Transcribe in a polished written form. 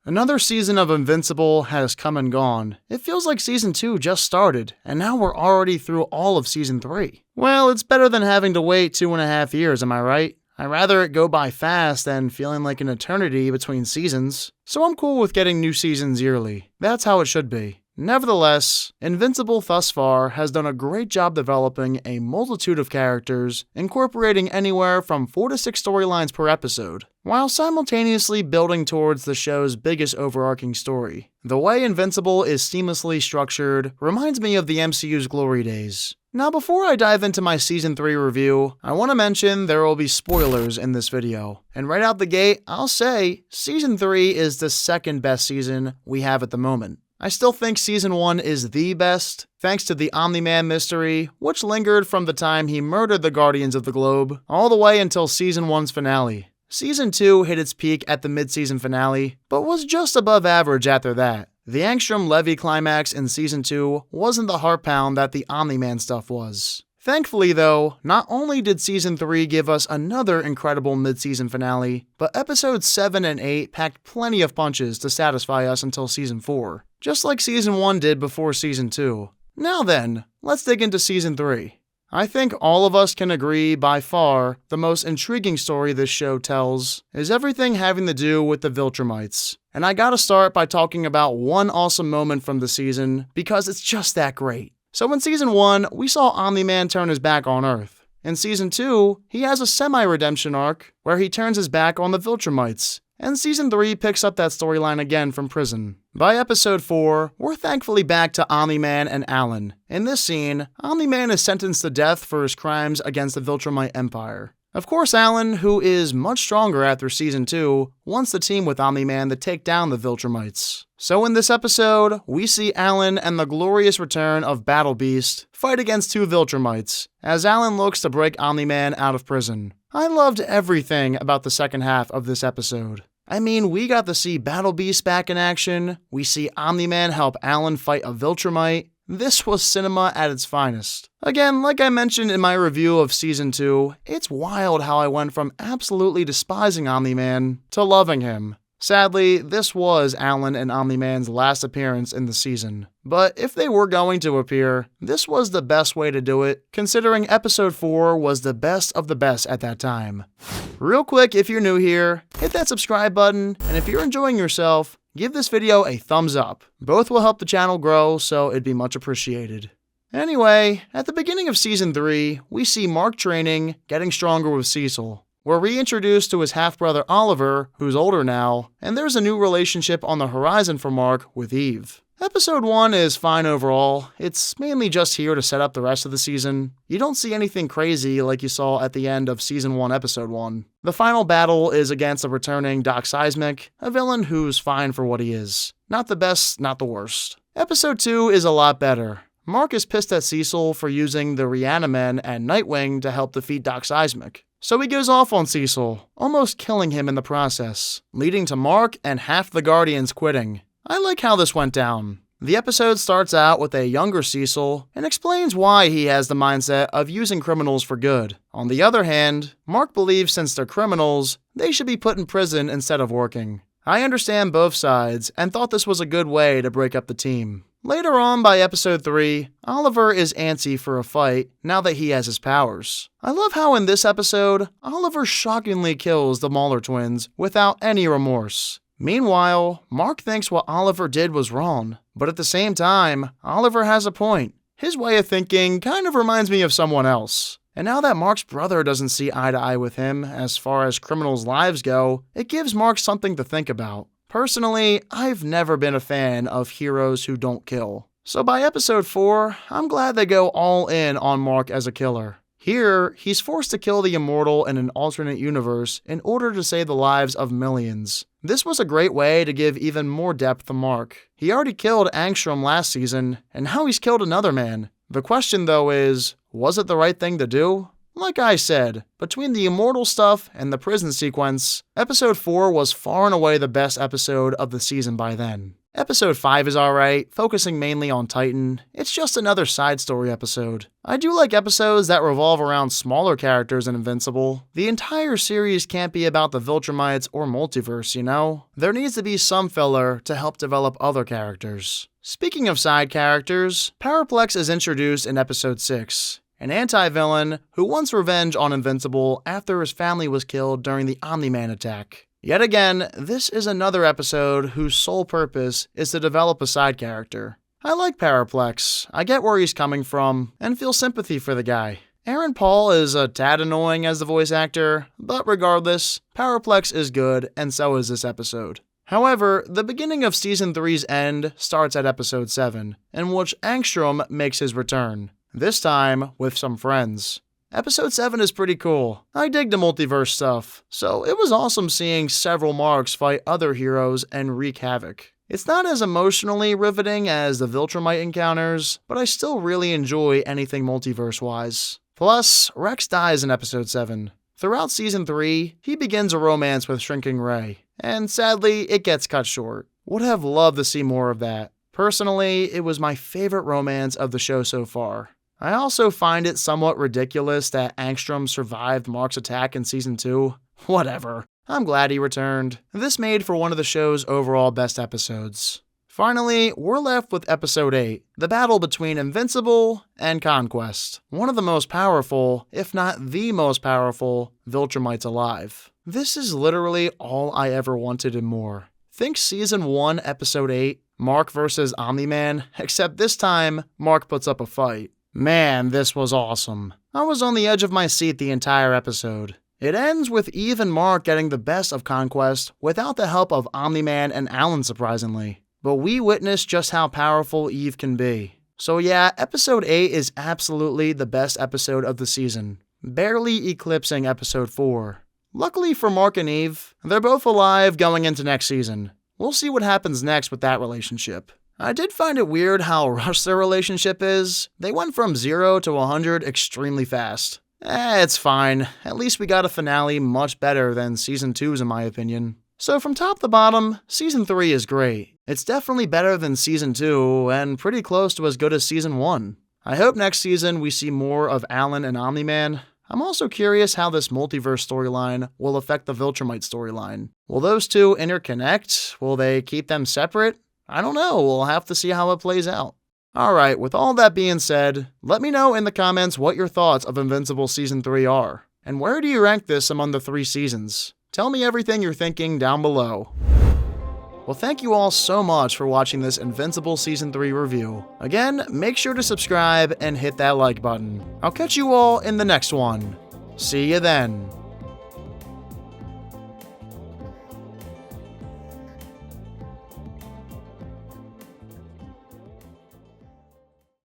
Another season of Invincible has come and gone. It feels like Season 2 just started, and now we're already through all of Season 3. Well, it's better than having to wait 2.5 years, am I right? I'd rather it go by fast than feeling like an eternity between seasons, so I'm cool with getting new seasons yearly. That's how it should be. Nevertheless, Invincible thus far has done a great job developing a multitude of characters, incorporating anywhere from 4 to 6 storylines per episode, while simultaneously building towards the show's biggest overarching story. The way Invincible is seamlessly structured reminds me of the MCU's glory days. Now, before I dive into my Season 3 review, I want to mention there will be spoilers in this video. And right out the gate, I'll say Season 3 is the second best season we have at the moment. I still think Season 1 is the best, thanks to the Omni-Man mystery, which lingered from the time he murdered the Guardians of the Globe, all the way until Season 1's finale. Season 2 hit its peak at the mid-season finale, but was just above average after that. The Angstrom-Levy climax in Season 2 wasn't the heart pound that the Omni-Man stuff was. Thankfully though, not only did Season 3 give us another incredible mid-season finale, but Episodes 7 and 8 packed plenty of punches to satisfy us until Season 4, just like Season 1 did before Season 2. Now then, let's dig into Season 3. I think all of us can agree by far the most intriguing story this show tells is everything having to do with the Viltrumites. And I gotta start by talking about one awesome moment from the season because it's just that great. So in Season 1, we saw Omni-Man turn his back on Earth. In Season 2, he has a semi-redemption arc where he turns his back on the Viltrumites. And Season 3 picks up that storyline again from prison. By Episode 4, we're thankfully back to Omni-Man and Alan. In this scene, Omni-Man is sentenced to death for his crimes against the Viltrumite Empire. Of course, Alan, who is much stronger after Season 2, wants to team with Omni-Man to take down the Viltrumites. So in this episode, we see Alan and the glorious return of Battle Beast fight against 2 Viltrumites, as Alan looks to break Omni-Man out of prison. I loved everything about the second half of this episode. I mean, we got to see Battle Beast back in action, we see Omni-Man help Alan fight a Viltrumite. This was cinema at its finest. Again, like I mentioned in my review of Season 2, it's wild how I went from absolutely despising Omni-Man to loving him. Sadly, this was Alan and Omni-Man's last appearance in the season. But if they were going to appear, this was the best way to do it, considering Episode 4 was the best of the best at that time. Real quick, if you're new here, hit that subscribe button, and if you're enjoying yourself, give this video a thumbs up. Both will help the channel grow, so it'd be much appreciated. Anyway, at the beginning of Season 3, we see Mark training, getting stronger with Cecil. We're reintroduced to his half-brother Oliver, who's older now, and there's a new relationship on the horizon for Mark with Eve. Episode 1 is fine overall. It's mainly just here to set up the rest of the season. You don't see anything crazy like you saw at the end of Season 1, Episode 1. The final battle is against a returning Doc Seismic, a villain who's fine for what he is. Not the best, not the worst. Episode 2 is a lot better. Mark is pissed at Cecil for using the Reanimen and Nightwing to help defeat Doc Seismic. So he goes off on Cecil, almost killing him in the process, leading to Mark and half the Guardians quitting. I like how this went down. The episode starts out with a younger Cecil and explains why he has the mindset of using criminals for good. On the other hand, Mark believes since they're criminals, they should be put in prison instead of working. I understand both sides and thought this was a good way to break up the team. Later on by Episode 3, Oliver is antsy for a fight now that he has his powers. I love how in this episode, Oliver shockingly kills the Mauler twins without any remorse. Meanwhile, Mark thinks what Oliver did was wrong, but at the same time, Oliver has a point. His way of thinking kind of reminds me of someone else. And now that Mark's brother doesn't see eye to eye with him as far as criminals' lives go, it gives Mark something to think about. Personally, I've never been a fan of heroes who don't kill. So by Episode 4, I'm glad they go all in on Mark as a killer. Here, he's forced to kill the Immortal in an alternate universe in order to save the lives of millions. This was a great way to give even more depth to Mark. He already killed Angstrom last season, and now he's killed another man. The question though is, was it the right thing to do? Like I said, between the Immortal stuff and the prison sequence, Episode 4 was far and away the best episode of the season by then. Episode 5 is alright, focusing mainly on Titan. It's just another side story episode. I do like episodes that revolve around smaller characters in Invincible. The entire series can't be about the Viltrumites or multiverse, you know? There needs to be some filler to help develop other characters. Speaking of side characters, Paraplex is introduced in episode 6. An anti-villain who wants revenge on Invincible after his family was killed during the Omni-Man attack. Yet again, this is another episode whose sole purpose is to develop a side character. I like Paraplex, I get where he's coming from, and feel sympathy for the guy. Aaron Paul is a tad annoying as the voice actor, but regardless, Paraplex is good, and so is this episode. However, the beginning of Season 3's end starts at episode 7, in which Angstrom makes his return, this time with some friends. Episode 7 is pretty cool. I dig the multiverse stuff, so it was awesome seeing several Marks fight other heroes and wreak havoc. It's not as emotionally riveting as the Viltrumite encounters, but I still really enjoy anything multiverse-wise. Plus, Rex dies in episode 7. Throughout season 3, he begins a romance with Shrinking Ray, and sadly, it gets cut short. Would have loved to see more of that. Personally, it was my favorite romance of the show so far. I also find it somewhat ridiculous that Angstrom survived Mark's attack in season 2. Whatever. I'm glad he returned. This made for one of the show's overall best episodes. Finally, we're left with episode 8, the battle between Invincible and Conquest, one of the most powerful, if not the most powerful, Viltrumites alive. This is literally all I ever wanted and more. Think season 1, episode 8, Mark vs. Omni-Man, except this time, Mark puts up a fight. Man, this was awesome. I was on the edge of my seat the entire episode. It ends with Eve and Mark getting the best of Conquest without the help of Omni-Man and Alan, surprisingly. But we witnessed just how powerful Eve can be. So yeah, episode 8 is absolutely the best episode of the season, barely eclipsing episode 4. Luckily for Mark and Eve, they're both alive going into next season. We'll see what happens next with that relationship. I did find it weird how rushed their relationship is. They went from 0 to 100 extremely fast. It's fine. At least we got a finale much better than Season 2's in my opinion. So from top to bottom, Season 3 is great. It's definitely better than Season 2 and pretty close to as good as Season 1. I hope next season we see more of Alan and Omni-Man. I'm also curious how this multiverse storyline will affect the Viltrumite storyline. Will those two interconnect? Will they keep them separate? I don't know, we'll have to see how it plays out. Alright, with all that being said, let me know in the comments what your thoughts of Invincible Season 3 are. And where do you rank this among the 3 seasons? Tell me everything you're thinking down below. Well, thank you all so much for watching this Invincible Season 3 review. Again, make sure to subscribe and hit that like button. I'll catch you all in the next one. See you then.